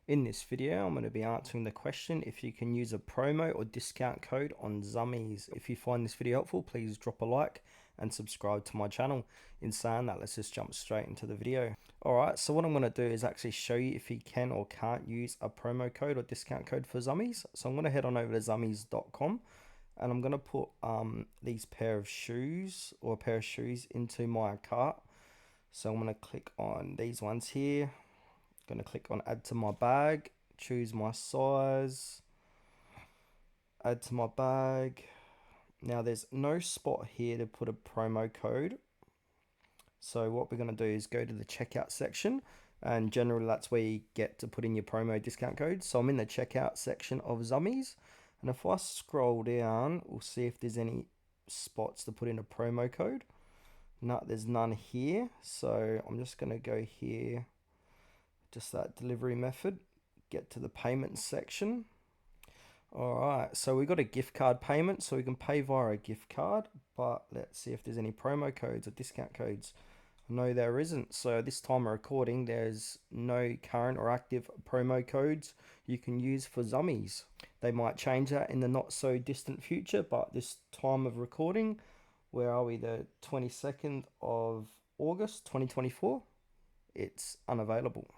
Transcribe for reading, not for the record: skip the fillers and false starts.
In this video, I'm going to be answering the question if you can use a promo or discount code on Zumiez. If you find this video helpful, please drop a like and subscribe to my channel. In saying that, let's just jump straight into the video. Alright, so what I'm going to do is actually show you if you can or can't use a promo code or discount code for Zumiez. So I'm going to head on over to zumiez.com and I'm going to put these pair of shoes or a pair of shoes into my cart. So I'm going to click on these ones here. Going to click on add to my bag, choose my size, add to my bag. Now there's no spot here to put a promo code. So what we're going to do is go to the checkout section, and generally that's where you get to put in your promo discount code. So I'm in the checkout section of Zumiez, and if I scroll down, we'll see if there's any spots to put in a promo code. No, there's none here. So I'm just going to go here, just that delivery method, get to the payment section. Alright, so we got a gift card payment, so we can pay via a gift card, but let's see if there's any promo codes or discount codes. No, there isn't. So this time of recording, there's no current or active promo codes you can use for Zumiez. They might change that in the not so distant future, but this time of recording, where are we, the 22nd of August 2024, it's unavailable.